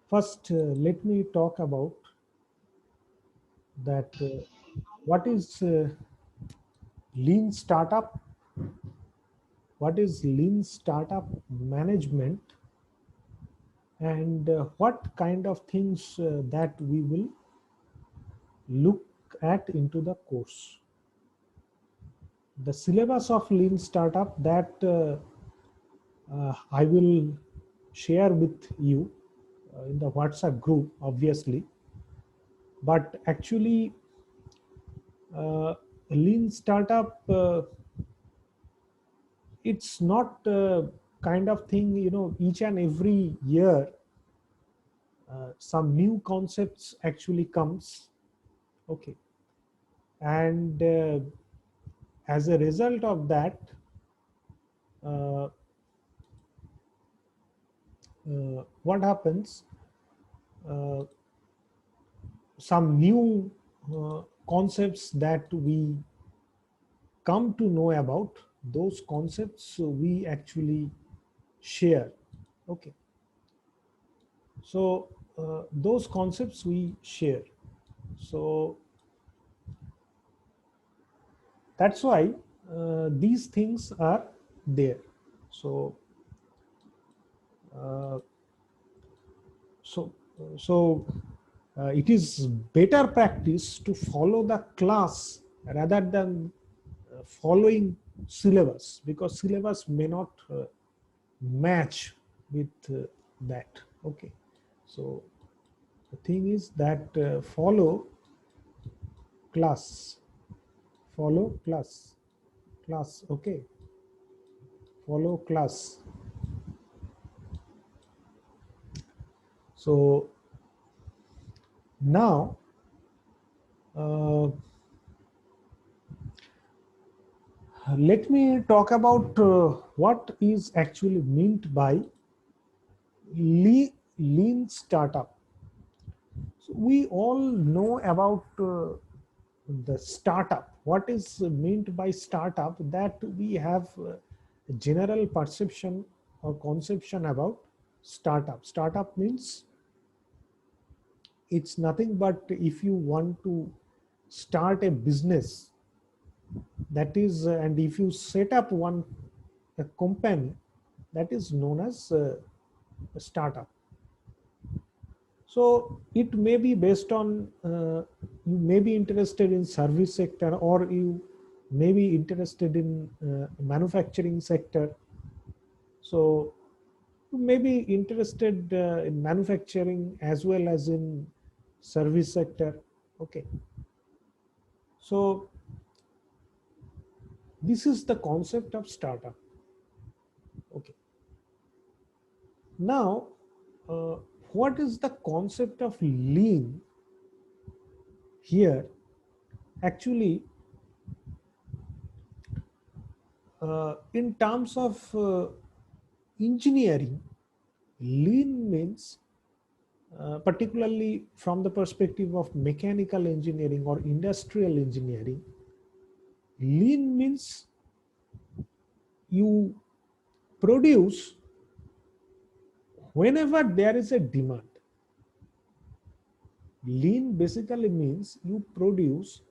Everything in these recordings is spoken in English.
First, let me talk about that what is lean startup, what is lean startup management, and what kind of things that we will look at into the course. The syllabus of lean startup that I will share with you in the WhatsApp group, obviously. But actually, lean startup, it's not kind of thing, each and every year some new concepts actually comes. Okay. And as a result of that, uh, what happens, uh, some new concepts that we come to know about, those concepts we actually share. Okay. So those concepts we share. So that's why these things are there. So uh, so it is better practice to follow the class rather than following syllabus, because syllabus may not match with that. Okay. So the thing is that class follow class. Okay. Follow class. So now uh, let me talk about what is actually meant by lean startup. So we all know about the startup. What is meant by startup? That we have a general perception or conception about startup. Startup means it's nothing but if you want to start a business, that is, and if you set up a company, that is known as a startup. So it may be based on you may be interested in service sector, or you may be interested in manufacturing sector. So you may be interested in manufacturing as well as in service sector. Okay. So this is the concept of startup. Okay. Now, uh, what is the concept of lean here? Actually, in terms of engineering, lean means, particularly from the perspective of mechanical engineering or industrial engineering, lean means you produce whenever there is a demand. Lean basically means you produce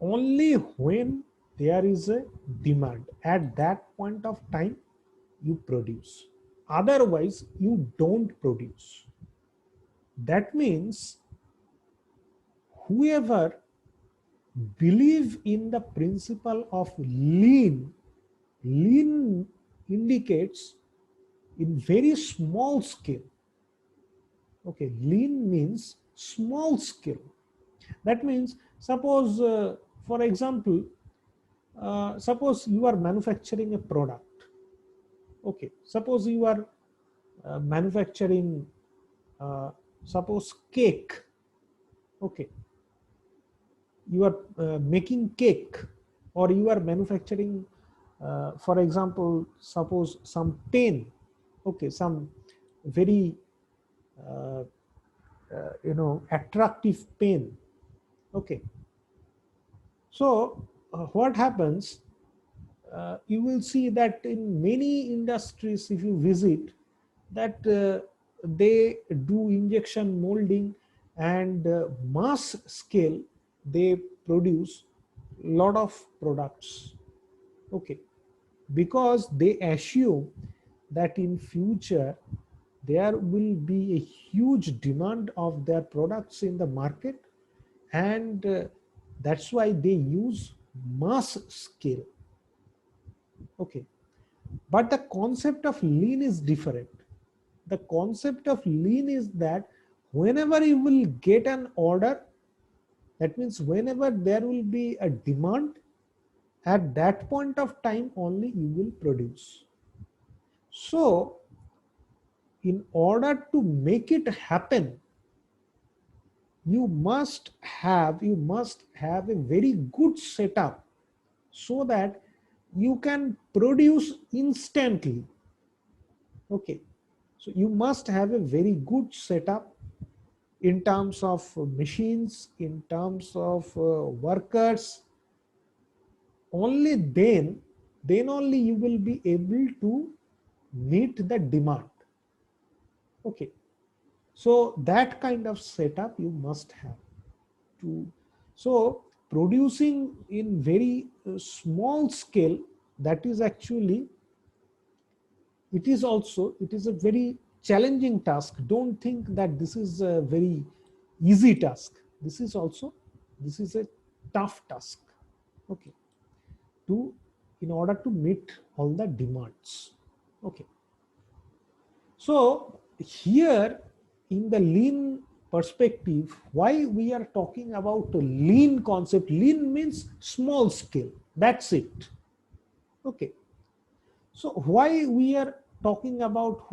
only when there is a demand. At that point of time, you produce. Otherwise, you don't produce. That means whoever believe in the principle of lean indicates in very small scale. Okay, lean means small scale. That means, suppose, for example, suppose you are manufacturing a product. Okay, suppose you are manufacturing, uh, suppose cake. Okay, you are making cake, or you are manufacturing, for example, suppose some pen. Okay, some very uh, attractive pen. Okay. So what happens, you will see that in many industries, if you visit, that they do injection molding, and mass scale they produce lot of products. Okay, because they assume that in future there will be a huge demand of their products in the market, and that's why they use mass scale. Okay, but the concept of lean is different. The concept of lean is that whenever you will get an order, that means whenever there will be a demand, at that point of time only you will produce. So in order to make it happen, you must have a very good setup, so that you can produce instantly. Okay, so you must have a very good setup in terms of machines, in terms of workers. Only then only you will be able to meet the demand. Okay, so that kind of setup you must have to. So producing in very small scale, that is actually, it is a very challenging task. Don't think that this is a very easy task. This is a tough task. Okay, to in order to meet all the demands. Okay, so here in the lean perspective, why we are talking about a lean concept? Lean means small scale, that's it. Okay, so why we are talking about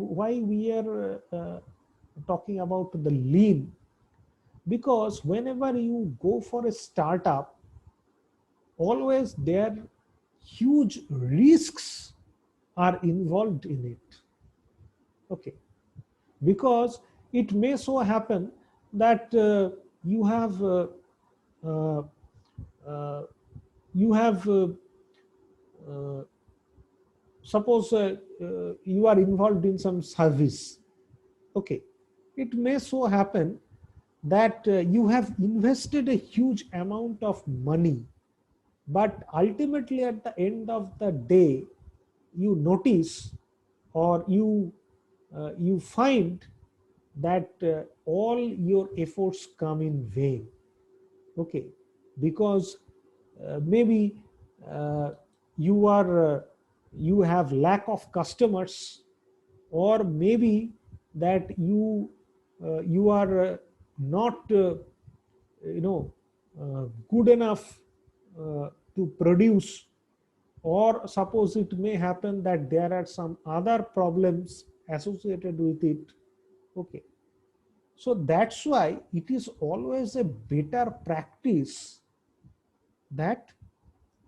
the lean? Because whenever you go for a startup, always there huge risks are involved in it. Okay, because it may so happen that you have uh, uh, you have uh, suppose you are involved in some service. Okay, it may so happen that you have invested a huge amount of money, but ultimately at the end of the day you notice, or you find that all your efforts come in vain. Okay, because maybe uh, you are you have lack of customers, or maybe that you are not you know good enough to produce, or suppose it may happen that there are some other problems associated with it. Okay, so that's why it is always a better practice that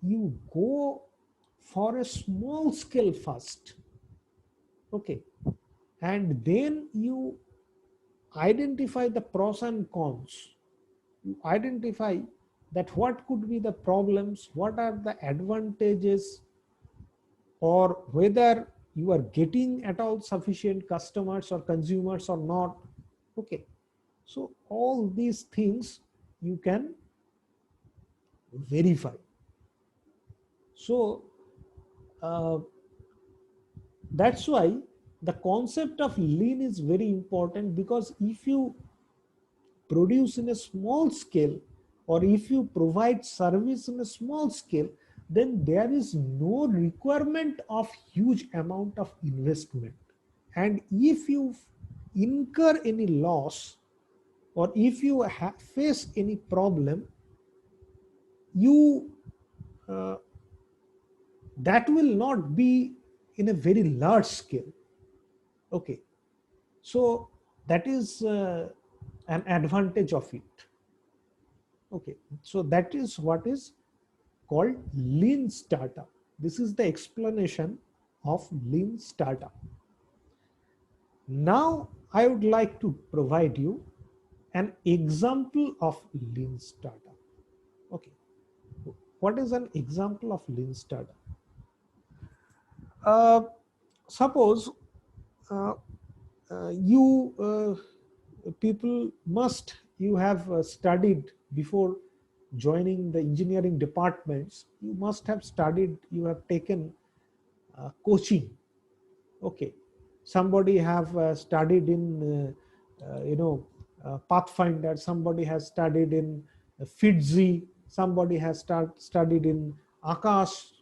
you go for a small scale first. Okay, and then you identify the pros and cons. You identify that what could be the problems, what are the advantages, or whether you are getting at all sufficient customers or consumers or not. Okay, so all these things you can verify. So uh, that's why the concept of lean is very important, because if you produce in a small scale, or if you provide service in a small scale, then there is no requirement of huge amount of investment. And if you incur any loss, or if you face any problem, you uh, that will not be in a very large scale. Okay, so that is an advantage of it. Okay, so that is what is called lean startup. This is the explanation of lean startup. Now I would like to provide you an example of lean startup. Okay, what is an example of lean startup? uh, Suppose uh, people must, you have studied before joining the engineering departments, you must have studied, you have taken coaching. Okay, somebody have studied in Pathfinder, somebody has studied in Fitzy, somebody has studied in Akash.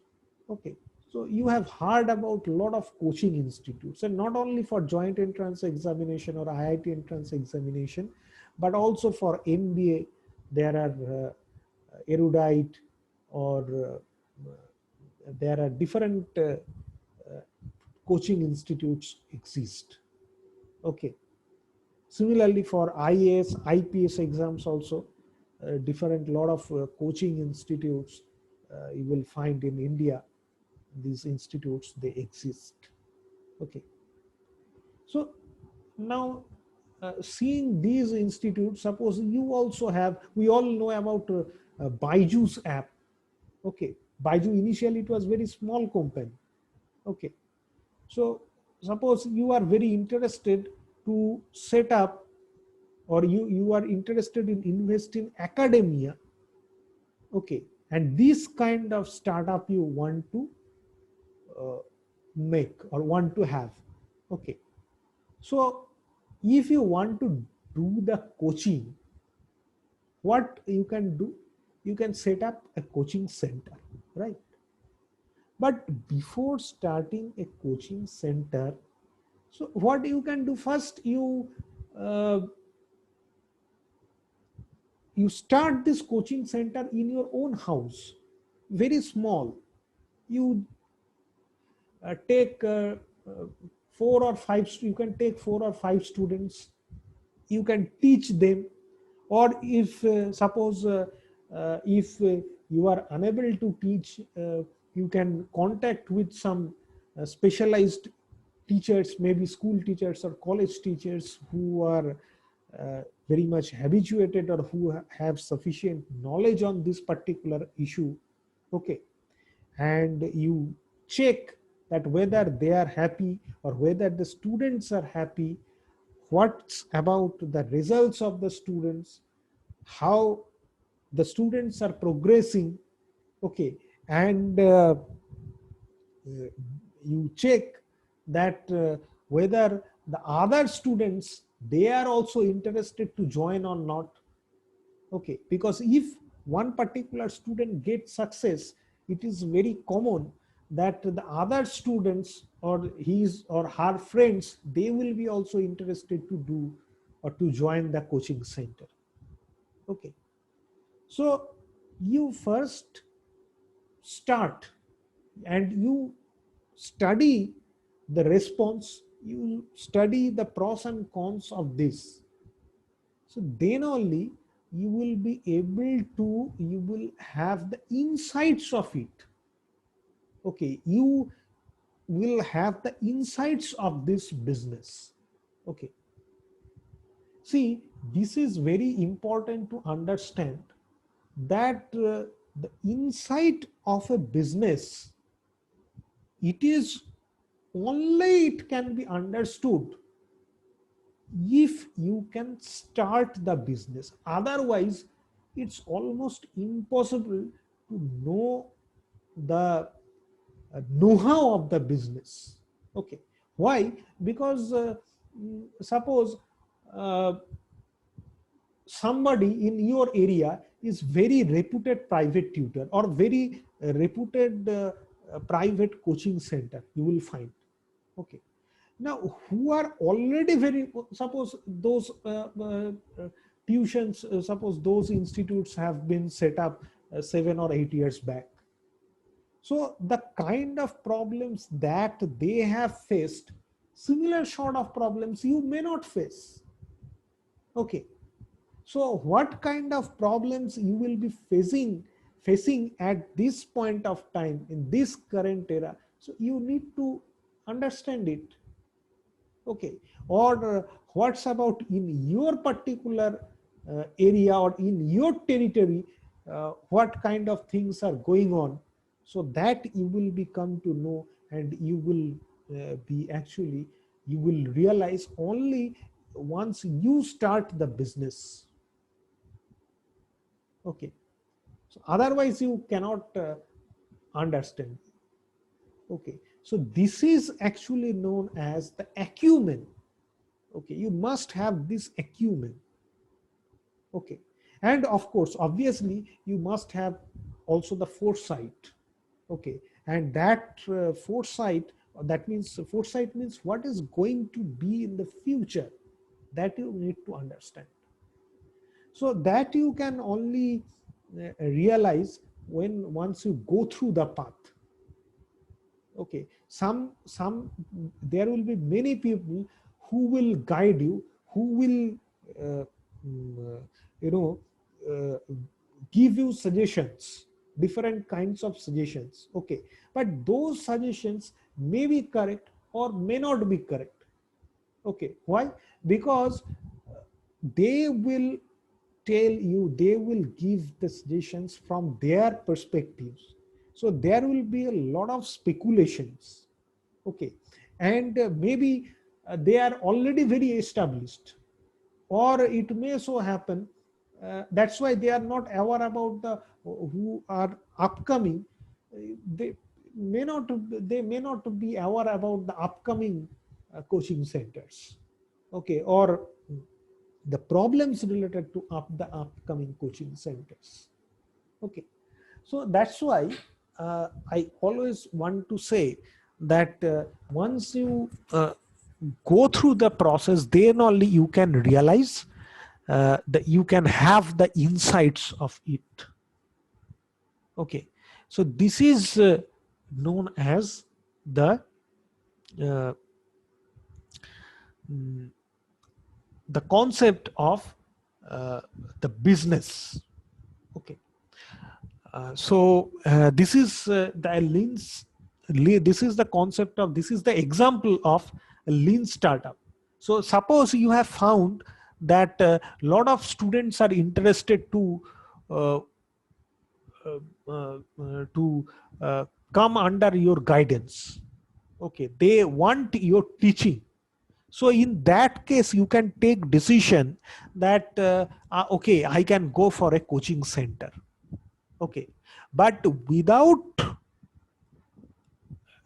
Okay, so you have heard about a lot of coaching institutes, and not only for joint entrance examination or IIT entrance examination, but also for MBA. There are erudite, or there are different coaching institutes exist. Okay. Similarly, for IAS, IPS exams also, different lot of coaching institutes you will find in India. These institutes, they exist. Okay. So now, seeing these institutes, suppose you also have, we all know about Byju's app. Okay. Byju, initially it was very small company. Okay. So suppose you are very interested to set up, or you are interested in invest in academia. Okay, and this kind of startup you want to uh, make or want to have. Okay, so if you want to do the coaching, what you can do, you can set up a coaching center, right? But before starting a coaching center, so what you can do, first uh, you start this coaching center in your own house, very small. You take four or five, you can take 4 or 5 students, you can teach them. Or if suppose if you are unable to teach, you can contact with some specialized teachers, maybe school teachers or college teachers, who are very much habituated, or who have sufficient knowledge on this particular issue. Okay, and you check that whether they are happy or whether the students are happy, what's about the results of the students, how the students are progressing. Okay, and you check that whether the other students, they are also interested to join or not. Okay, because if one particular student gets success, it is very common that the other students or his or her friends, they will be also interested to do or to join the coaching center. Okay, so you first start and you study the response, you study the pros and cons of this. So then only you will be able to, you will have the insights of it. Okay, you will have the insights of this business. Okay, see, this is very important to understand, that the insight of a business, it is only, it can be understood if you can start the business. Otherwise, it's almost impossible to know the know-how of the business. Okay, why? Because suppose uh, somebody in your area is very reputed private tutor, or very reputed private coaching center, you will find. Okay, now who are already very, suppose those tuitions, suppose those institutes have been set up 7 or 8 years back. So the kind of problems that they have faced, similar sort of problems you may not face. Okay, so what kind of problems you will be facing at this point of time in this current era, so you need to understand it. Okay, or what's about in your particular area or in your territory, what kind of things are going on, so that you will become to know, and you will be actually you will realize only once you start the business. Okay, so otherwise you cannot understand. Okay, so this is actually known as the acumen. Okay, you must have this acumen. Okay, and of course obviously you must have also the foresight. Okay, and that foresight, that means foresight means what is going to be in the future, that you need to understand. So that you can only realize when once you go through the path. Okay, some there will be many people who will guide you, who will uh, mm, uh, you know uh, give you suggestions, different kinds of suggestions. Okay, but those suggestions may be correct or may not be correct. Okay, why? Because they will tell you, they will give the suggestions from their perspectives, so there will be a lot of speculations. Okay, and maybe they are already very established, or it may so happen that's why they are not aware about the who are upcoming. They they may not be aware about the upcoming coaching centers. Okay, or the problems related to the upcoming coaching centers. Okay, so that's why I always want to say that once you go through the process, then only you can realize that you can have the insights of it. Okay, so this is known as the uh, mm, the concept of the business. Okay, this is the this is the concept of, this is the example of a lean startup. So suppose you have found that a lot of students are interested uh, uh, to come under your guidance. Okay, they want your teaching. So in that case you can take decision that okay, I can go for a coaching center. Okay, but without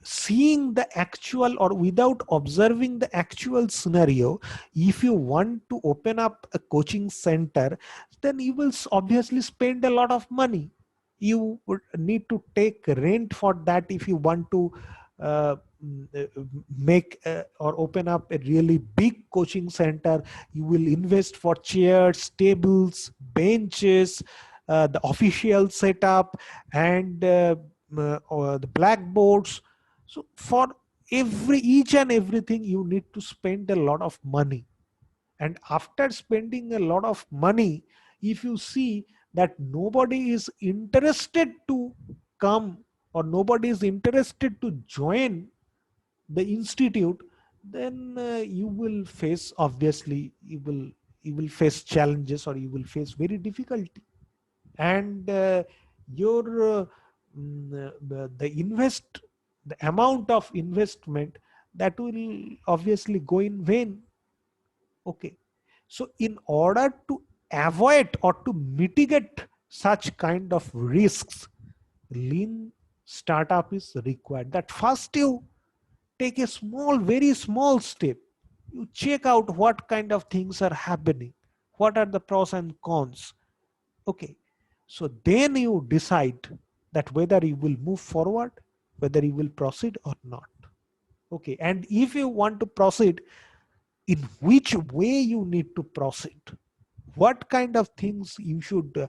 seeing the actual, or without observing the actual scenario, if you want to open up a coaching center, then you will obviously spend a lot of money. You would need to take rent for that. If you want to uh, make or open up a really big coaching center, you will invest for chairs, tables, benches, the official setup, and or the blackboards. So for each and everything you need to spend a lot of money. And after spending a lot of money, if you see that nobody is interested to come, or nobody is interested to join the institute, then you will face, obviously you will face challenges, or you will face very difficulty. And your the amount of investment, that will obviously go in vain. Okay, so in order to avoid or to mitigate such kind of risks, lean startup is required. That first you take a small, very small step. You check out what kind of things are happening, what are the pros and cons. Okay, so then you decide that whether you will move forward, whether you will proceed or not. Okay, and if you want to proceed, in which way you need to proceed, what kind of things you should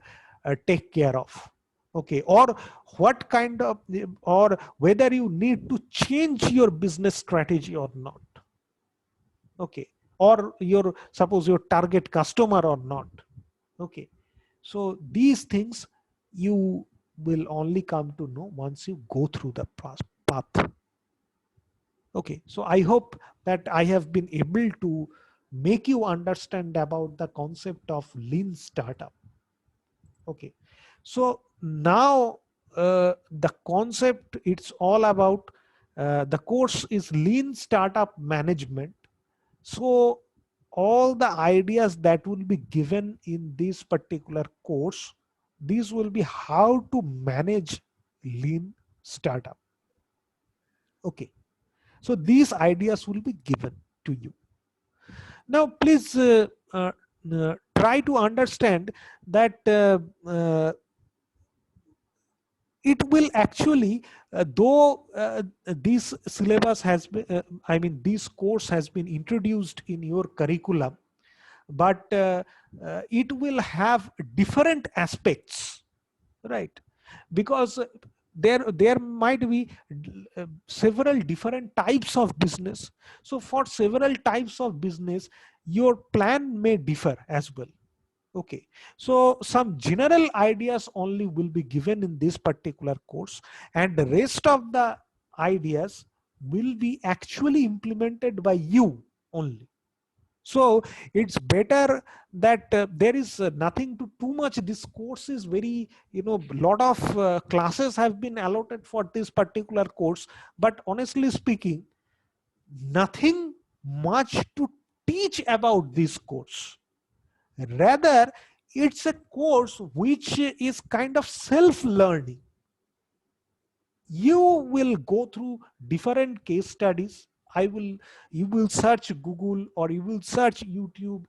take care of. Okay, or what kind of, or whether you need to change your business strategy or not. Okay, or your, suppose your target customer or not. Okay, so these things you will only come to know once you go through the path. Okay, so I hope that I have been able to make you understand about the concept of lean startup. Okay, so now the concept, it's all about the course is lean startup management, So all the ideas that will be given in this particular course, these will be how to manage lean startup. Okay, so these ideas will be given to you. Now please try to understand that it will actually, though this syllabus has been, I mean this course has been introduced in your curriculum, but it will have different aspects, right? Because there might be several different types of business. So for several types of business, your plan may differ as well. Okay, so some general ideas only will be given in this particular course, and the rest of the ideas will be actually implemented by you only. So it's better that there is nothing to too much. This course is very, lot of classes have been allotted for this particular course, but honestly speaking, nothing much to teach about this course. Rather, it's a course which is kind of self learning. You will go through different case studies. You will search Google, or you will search YouTube,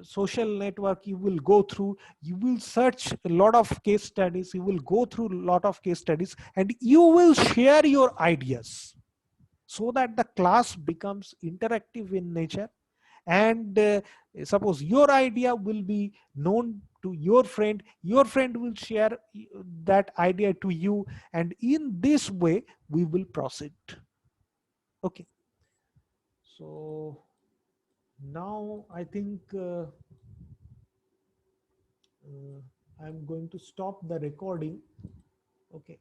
social network. You will search a lot of case studies. You will go through a lot of case studies, and you will share your ideas, so that the class becomes interactive in nature. And suppose your idea will be known to your friend will share that idea to you, and in this way we will proceed. Okay, so now I think I'm going to stop the recording. Okay.